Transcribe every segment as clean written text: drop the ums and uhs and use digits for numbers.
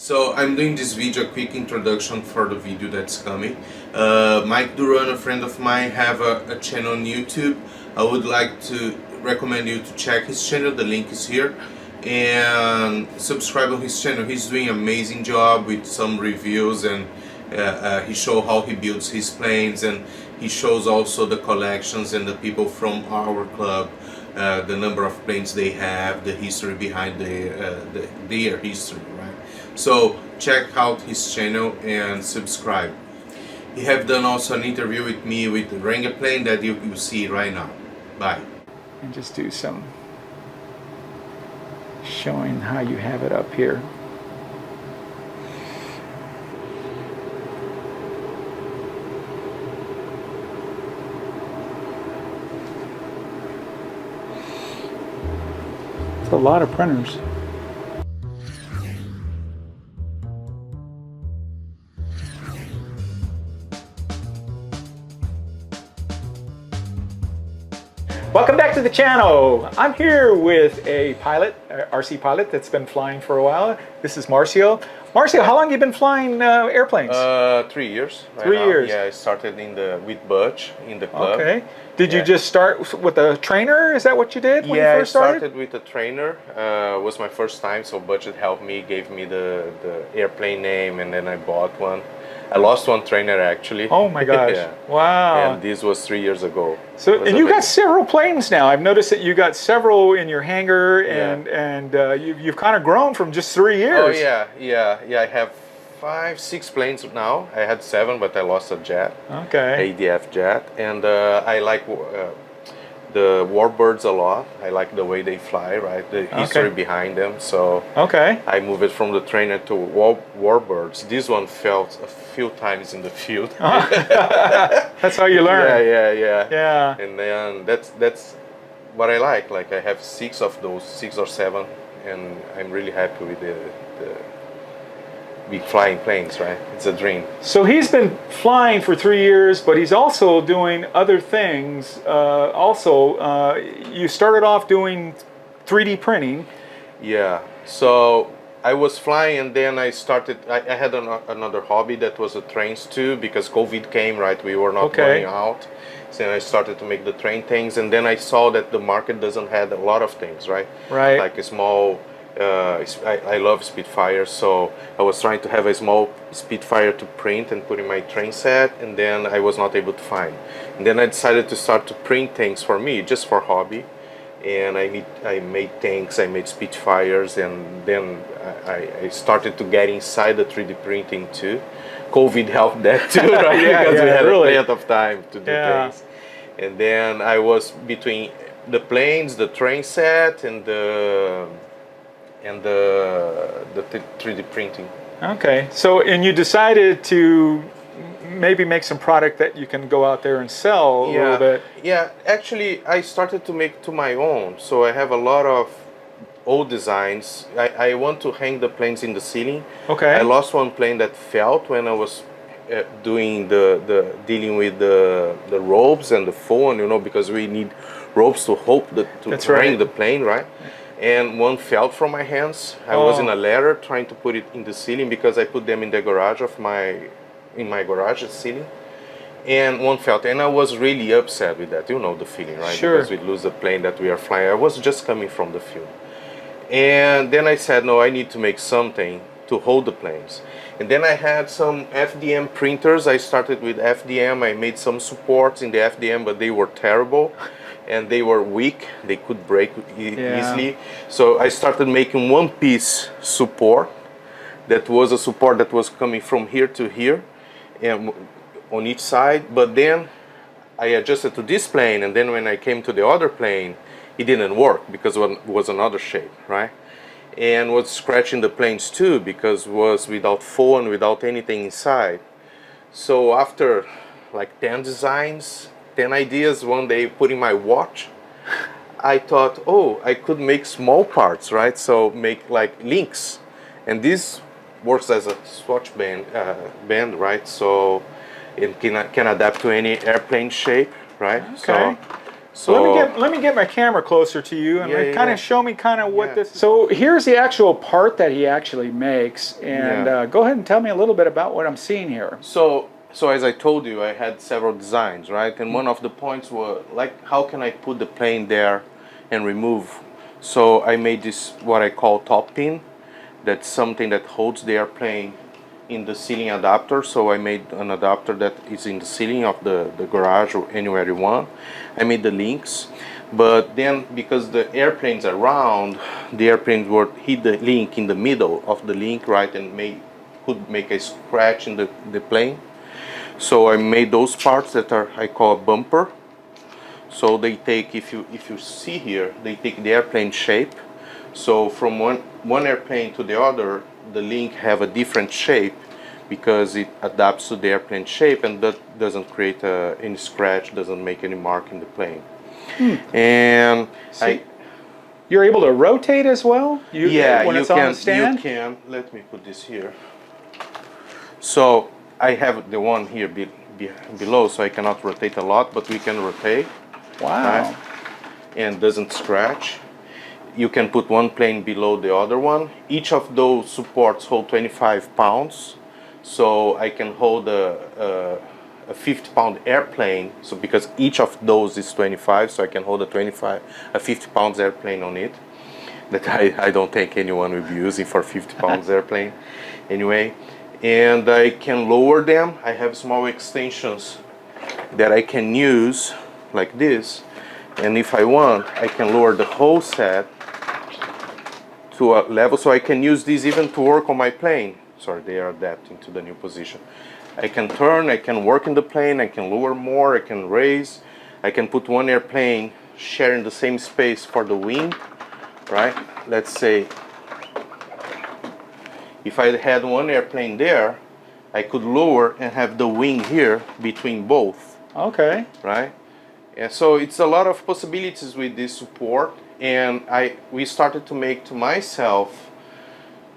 So I'm doing this video, a quick introduction for the video that's coming. Mike Duran, a friend of mine, have a channel on YouTube. I would like to recommend you to check his channel, the link is here. And subscribe on his channel. He's doing an amazing job with some reviews, and he shows how he builds his planes, and he shows also the collections and the people from our club, the number of planes they have, the history behind their history, right? So check out his channel and subscribe. He have done also an interview with me with the Ranger plane that you see right now. Bye. And just do some showing how you have it up here. It's a lot of printers. Welcome back to the channel. I'm here with a pilot, RC pilot that's been flying for a while. This is Marcio. Marcio, how long have you been flying airplanes? 3 years. Right 3 now. years. Yeah, I started with Butch in the club. Okay. Did you just start with a trainer? Is that what you did when you first started? I started with a trainer. It was my first time, so Butch helped me, gave me the airplane name, and then I bought one. I lost one trainer actually. Oh my gosh! Yeah. Wow! And this was 3 years ago. So, and you got several planes now. I've noticed that you got several in your hangar, and you've kind of grown from just 3 years. Oh yeah. I have 5, 6 planes now. I had 7, but I lost a jet. Okay. ADF jet, and I like the warbirds a lot. I like the way they fly, right? The history behind them. So I moved it from the trainer to warbirds. This one fell a few times in the field. That's how you learn. Yeah. And then that's what I like. Like I have 6 of those, 6 or 7, and I'm really happy with the big flying planes, right? It's a dream. So he's been flying for 3 years, but he's also doing other things. You started off doing 3D printing. Yeah. So I was flying, and then I started. I had another hobby that was the trains too, because COVID came, right? We were not going out. So I started to make the train things, and then I saw that the market doesn't have a lot of things, right? Right. Like a small. I love Spitfire, so I was trying to have a small Spitfire to print and put in my train set, and then I was not able to find. And then I decided to start to print things for me, just for hobby. And I made tanks, I made Spitfires, and then I started to get inside the 3D printing too. COVID helped that too, right? Because we had plenty of time to do things. And then I was between the planes, the train set, and the 3D printing. Okay, so and you decided to maybe make some product that you can go out there and sell a little bit. Yeah, actually I started to make to my own. So I have a lot of old designs. I want to hang the planes in the ceiling. Okay. I lost one plane that fell when I was doing dealing with the ropes and the phone, because we need ropes to hang the plane, right? And one fell from my hands. I was in a ladder trying to put it in the ceiling because I put them in the garage in my garage ceiling, and one fell, and I was really upset with that. You know the feeling, right? Sure. Because we lose the plane that we are flying. I was just coming from the field, and then I said, no, I need to make something to hold the planes. And then I had some FDM printers. I started with FDM. I made some supports in the FDM, but they were terrible. And they were weak, they could break easily. So I started making one-piece support. That was a support that was coming from here to here, and on each side. But then I adjusted to this plane, and then when I came to the other plane, it didn't work because it was another shape, right? And was scratching the planes too because it was without foam, without anything inside. So after like 10 designs, 10 ideas, one day putting my watch, I thought, oh, I could make small parts, right? So make like links, and this works as a swatch band, right? So it can adapt to any airplane shape, right? Okay. So let me get my camera closer to you and Yeah, kind yeah. of show me kind of what Yeah. this. So here's the actual part that he actually makes, and Yeah. go ahead and tell me a little bit about what I'm seeing here. So as I told you, I had several designs, right? And one of the points was like, how can I put the plane there and remove? So I made this what I call top pin. That's something that holds the airplane in the ceiling adapter. So I made an adapter that is in the ceiling of the garage or anywhere you want. I made the links, but then because the airplanes are round, the airplanes would hit the link in the middle of the link, right, and could make a scratch in the plane. So I made those parts that are I call a bumper. So they take, if you see here, they take the airplane shape. So from one airplane to the other, the link have a different shape because it adapts to the airplane shape, and that doesn't create any scratch, doesn't make any mark in the plane. And See, you're able to rotate as well. When you it's on can the stand. you can let me put this here. So I have the one here below, so I cannot rotate a lot, but we can rotate. Wow. Right? And doesn't scratch. You can put one plane below the other one. Each of those supports hold 25 pounds. So I can hold a 50-pound airplane. So because each of those is 25, so I can hold a 50 pounds airplane on it. That I don't think anyone will be using for 50 pounds airplane. Anyway, and I can lower them. I have small extensions that I can use like this, and if I want, I can lower the whole set to a level, so I can use these even to work on my plane. Sorry, they are adapting to the new position. I can turn, I can work in the plane, I can lower more, I can raise, I can put one airplane sharing the same space for the wing, right? Let's say if I had one airplane there, I could lower and have the wing here between both. Okay. Right? And so it's a lot of possibilities with this support, and we started to make to myself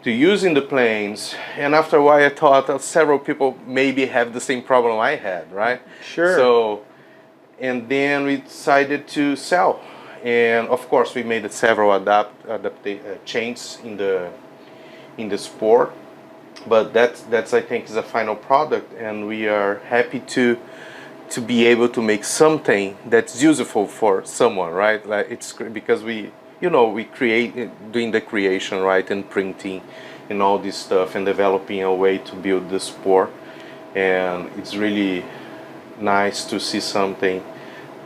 to use in the planes, and after a while I thought that several people maybe have the same problem I had, right? Sure. So, and then we decided to sell, and of course we made several changes in the sport, but that's I think is a final product, and we are happy to be able to make something that's useful for someone, right? Like it's because we create, doing the creation, right, and printing and all this stuff, and developing a way to build the sport, and it's really nice to see something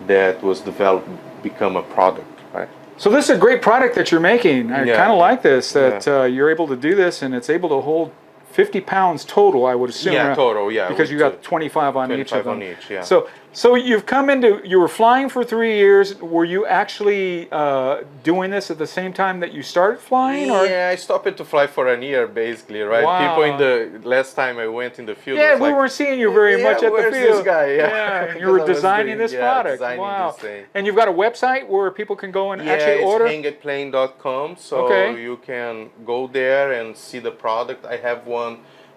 that was developed become a product, right? So this is a great product that you're making. I Yeah. kind of like this, that you're able to do this, and it's able to hold 50 pounds total, I would assume. Yeah, total, yeah. Because you got 25 on each of 25 them. on each, yeah. So you were flying for 3 years. Were you actually doing this at the same time that you started flying? Or? Yeah, I stopped to fly for a year, basically, right? Wow. People in the last time I went in the field. Yeah, was we like, weren't seeing you very much at the where's field. this guy? Yeah, and you were designing this product. Wow. And you've got a website where people can go and actually order? Yeah, it's hangitplane.com, so you can go there and see the product. I have one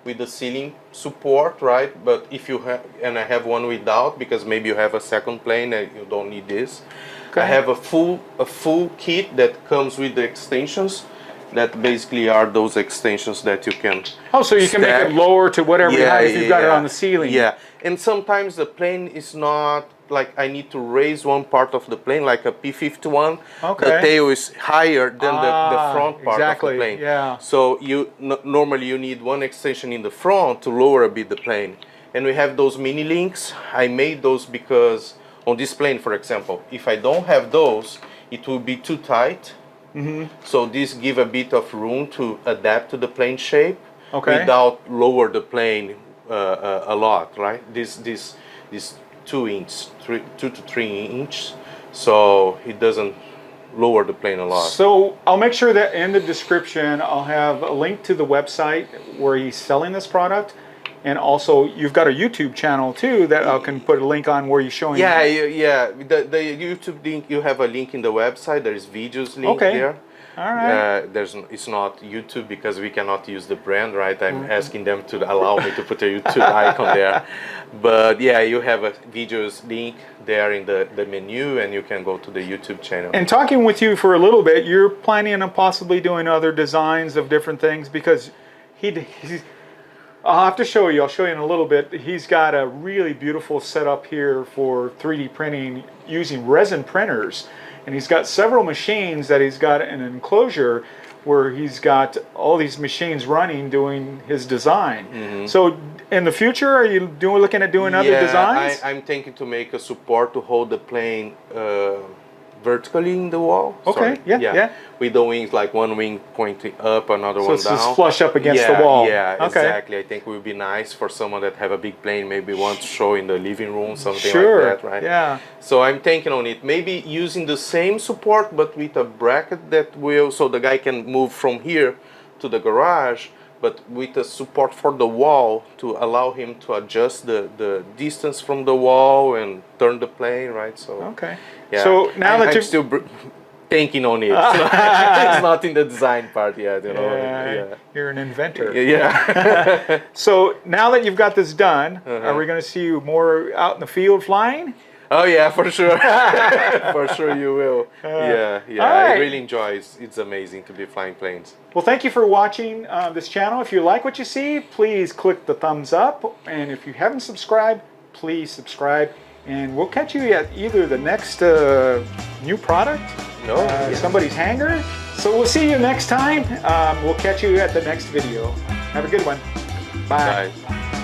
with the ceiling support, right? But if you have, and I have one without, because maybe you have a second plane and you don't need this. Okay. I have a full kit that comes with the extensions. That basically are those extensions that you can. Oh, so you can make it lower to whatever you have if you've got it on the ceiling. Yeah, and sometimes the plane is not like I need to raise one part of the plane, like a P-51. Okay. The tail is higher than the front part of the plane. Yeah. So normally you need one extension in the front to lower a bit the plane. And we have those mini links. I made those because on this plane, for example, if I don't have those, it will be too tight. Mm-hmm. So this give a bit of room to adapt to the plane shape without lower the plane a lot, right? This 2 to 3 inches, so it doesn't lower the plane a lot. So I'll make sure that in the description I'll have a link to the website where he's selling this product. And also, you've got a YouTube channel too that I can put a link on where you're showing. Yeah. The YouTube link, you have a link in the website. There is videos link there. All right. It's not YouTube because we cannot use the brand, right? I'm asking them to allow me to put a YouTube icon there. But yeah, you have a videos link there in the menu, and you can go to the YouTube channel. And talking with you for a little bit, you're planning on possibly doing other designs of different things because he's. I'll have to show you. I'll show you in a little bit. He's got a really beautiful setup here for 3D printing using resin printers. And he's got several machines that he's got in an enclosure where he's got all these machines running doing his design. So in the future, are you looking at doing other designs? I'm thinking to make a support to hold the plane vertically in the wall. Okay, yeah. With the wings, like one wing pointing up, another So one it's down. just flush up against the wall. Yeah, Okay. exactly. I think it would be nice for someone that have a big plane, maybe want to show in the living room, something Sure. like that, right? Yeah. So I'm thinking on it, maybe using the same support, but with a bracket that will, so the guy can move from here to the garage, but with a support for the wall to allow him to adjust the distance from the wall and turn the plane, right? So Okay. yeah. So now that I'm you've still thinking on it. It's not in the design part yet, you know. Yeah, you're an inventor. Yeah. So now that you've got this done, are we going to see you more out in the field flying? Oh yeah, for sure. For sure you will. Yeah. all I right. really enjoy it. It's amazing to be flying planes. Well, thank you for watching this channel. If you like what you see, please click the thumbs up. And if you haven't subscribed, please subscribe. And we'll catch you at either the next new product, somebody's hangar. So we'll see you next time. We'll catch you at the next video. Have a good one. Bye. Bye.